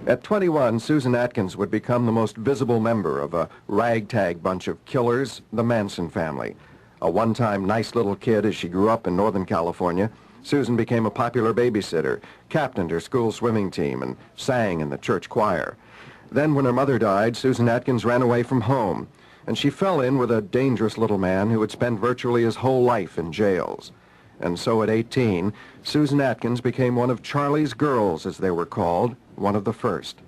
At 21, Susan Atkins would become the most visible member of a ragtag bunch of killers, the Manson family. A one-time nice little kid as she grew up in Northern California, Susan became a popular babysitter, captained her school swimming team, and sang in the church choir. Then when her mother died, Susan Atkins ran away from home, and she fell in with a dangerous little man who would spend virtually his whole life in jails. And so at 18, Susan Atkins became one of Charlie's girls, as they were called, one of the first.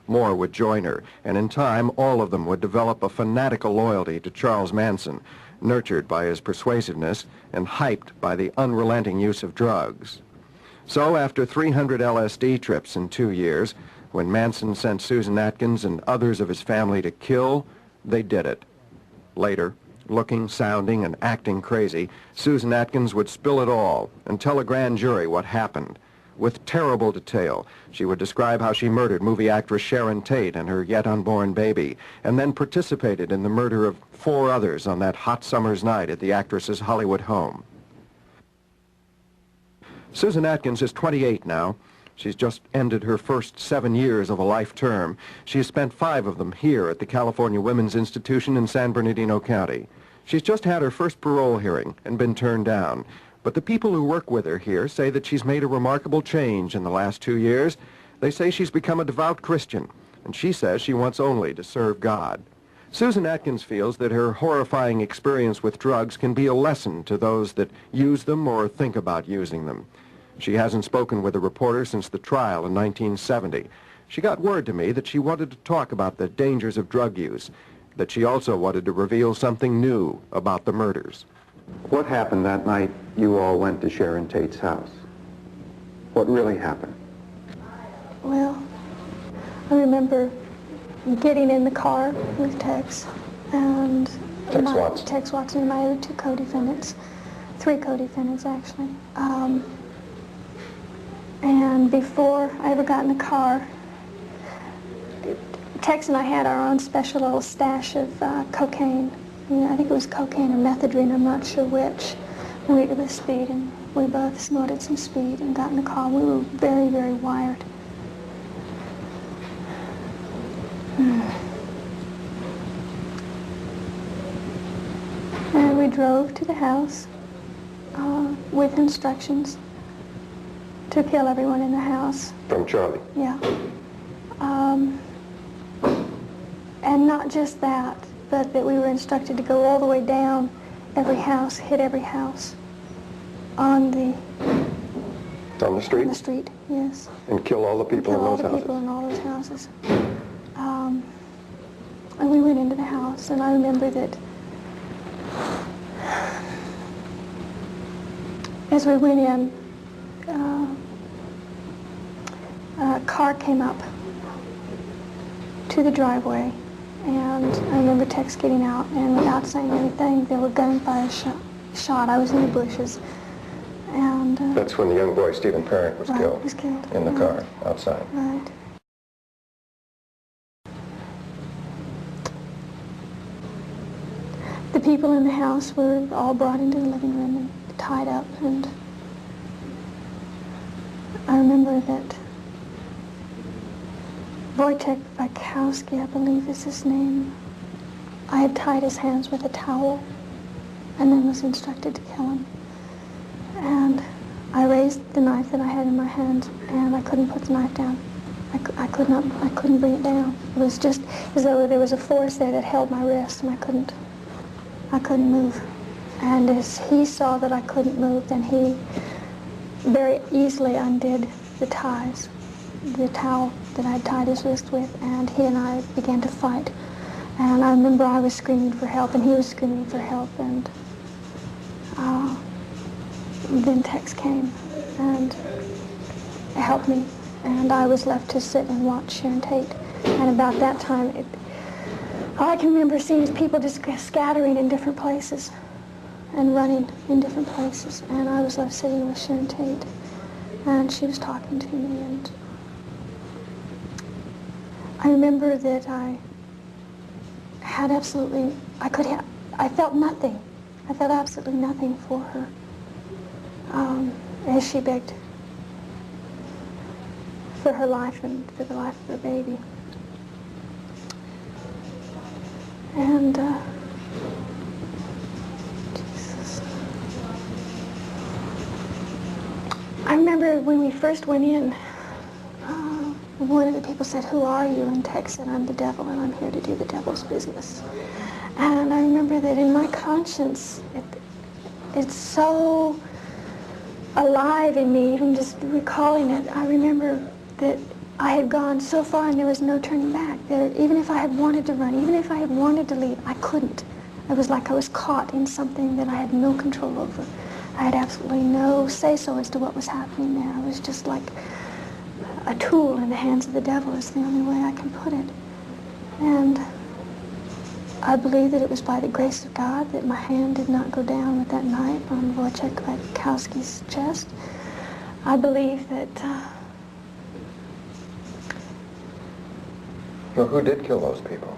More would join her, and in time, all of them would develop a fanatical loyalty to Charles Manson, nurtured by his persuasiveness and hyped by the unrelenting use of drugs. So after 300 LSD trips in 2 years, when Manson sent Susan Atkins and others of his family to kill, they did it. Later, looking, sounding, and acting crazy, Susan Atkins would spill it all and tell a grand jury what happened. With terrible detail, she would describe how she murdered movie actress Sharon Tate and her yet unborn baby, and then participated in the murder of 4 others on that hot summer's night at the actress's Hollywood home. Susan Atkins is 28 now. She's just ended her first 7 years of a life term. She has spent 5 of them here at the California Women's Institution in San Bernardino County. She's just had her first parole hearing and been turned down. But the people who work with her here say that she's made a remarkable change in the last 2 years. They say she's become a devout Christian, and she says she wants only to serve God. Susan Atkins feels that her horrifying experience with drugs can be a lesson to those that use them or think about using them. She hasn't spoken with a reporter since the trial in 1970. She got word to me that she wanted to talk about the dangers of drug use, that she also wanted to reveal something new about the murders. What happened that night you all went to Sharon Tate's house? What really happened? Well, I remember getting in the car with Tex and Tex Watson and my other 2 co-defendants, 3 co-defendants actually. And before I ever got in the car, Tex and I had our own special little stash of cocaine. I think it was cocaine or methadone, I'm not sure which. We did the speed, and we both snorted some speed and got in the car. We were very, very wired. And we drove to the house with instructions to kill everyone in the house. From Charlie? Yeah. And not just that, but that we were instructed to go all the way down every house, hit every house on the street? On the street, yes. And kill all the people in those houses? Kill all the people in all those houses. And we went into the house, and I remember that as we went in, a car came up to the driveway, and I remember Tex getting out, and without saying anything, there were gunfire shot. I was in the bushes, and that's when the young boy Stephen Parent was killed. Was killed in the car outside. Right. The people in the house were all brought into the living room and tied up, and I remember that Wojtek Wachowski, I believe is his name, I had tied his hands with a towel and then was instructed to kill him. And I raised the knife that I had in my hand, and I couldn't put the knife down. I couldn't bring it down. It was just as though there was a force there that held my wrist, and I couldn't move. And as he saw that I couldn't move, then he very easily undid the ties, the towel that I tied his wrist with, and he and I began to fight. And I remember I was screaming for help, and he was screaming for help, and then Tex came and helped me, and I was left to sit and watch Sharon Tate. And about that time, all I can remember seeing is people just scattering in different places and running in different places, and I was left sitting with Sharon Tate, and she was talking to me, and I remember that I had absolutely, I felt nothing. I felt absolutely nothing for her as she begged for her life and for the life of her baby. And, Jesus. I remember when we first went in, one of the people said, "Who are you?" And Tex said, "I'm the devil, and I'm here to do the devil's business." And I remember that in my conscience, it's so alive in me, even just recalling it. I remember that I had gone so far and there was no turning back. Even if I had wanted to run, even if I had wanted to leave, I couldn't. It was like I was caught in something that I had no control over. I had absolutely no say-so as to what was happening there. I was just like a tool in the hands of the devil, is the only way I can put it. And I believe that it was by the grace of God that my hand did not go down with that knife on Wojciech Kwiatkowski's chest. I believe that... Well, who did kill those people?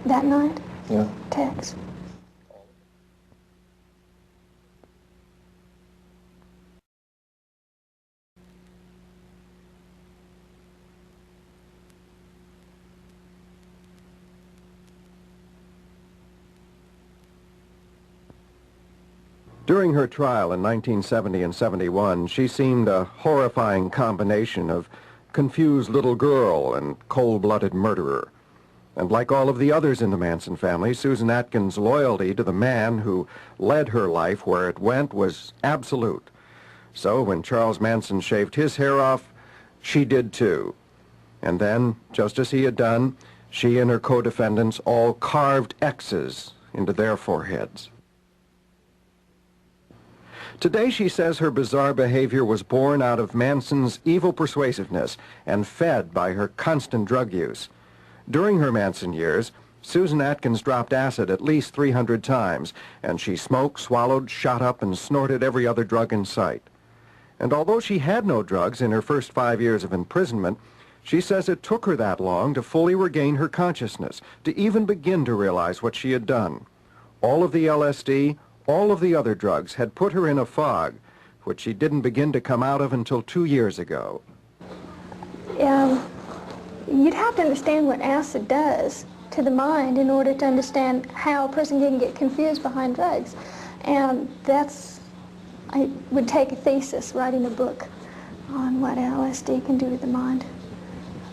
that night? Yeah. Tex. During her trial in 1970 and 71, she seemed a horrifying combination of confused little girl and cold-blooded murderer. And like all of the others in the Manson family, Susan Atkins' loyalty to the man who led her life where it went was absolute. So when Charles Manson shaved his hair off, she did too. And then, just as he had done, she and her co-defendants all carved X's into their foreheads. Today, she says her bizarre behavior was born out of Manson's evil persuasiveness and fed by her constant drug use. During her Manson years, Susan Atkins dropped acid at least 300 times, and she smoked, swallowed, shot up, and snorted every other drug in sight. And although she had no drugs in her first 5 years of imprisonment, she says it took her that long to fully regain her consciousness, to even begin to realize what she had done. All of the LSD, all of the other drugs had put her in a fog, which she didn't begin to come out of until 2 years ago. You'd have to understand what acid does to the mind in order to understand how a person can get confused behind drugs. And I would take a thesis, writing a book on what LSD can do to the mind.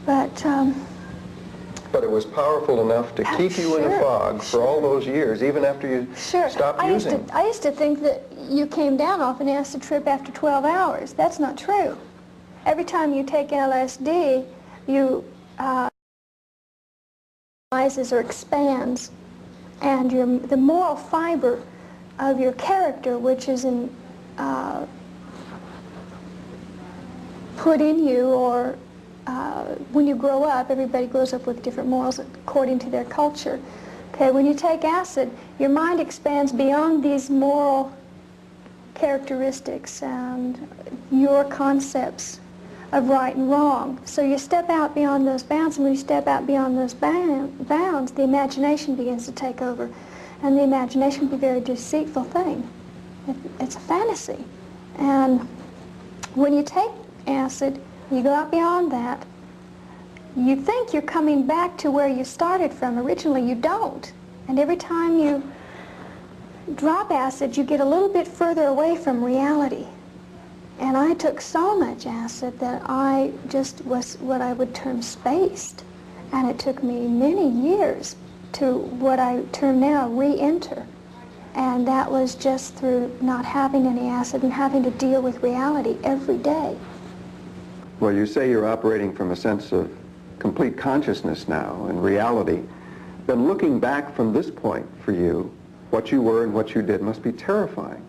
But it was powerful enough to keep you in a fog for all those years, even after you stopped using. I used to think that you came down off an acid trip after 12 hours. That's not true. Every time you take LSD, you rises or expands, and the moral fiber of your character, which is put in you, or when you grow up, everybody grows up with different morals according to their culture. Okay, when you take acid, your mind expands beyond these moral characteristics and your concepts of right and wrong. So you step out beyond those bounds, and when you step out beyond those bounds, the imagination begins to take over. And the imagination can be a very deceitful thing. It's a fantasy. And when you take acid, you go out beyond that, you think you're coming back to where you started from. Originally, you don't. And every time you drop acid, you get a little bit further away from reality. And I took so much acid that I just was what I would term spaced. And it took me many years to what I term now re-enter. And that was just through not having any acid and having to deal with reality every day. Well, you say you're operating from a sense of complete consciousness now and reality. Then looking back from this point for you, what you were and what you did must be terrifying.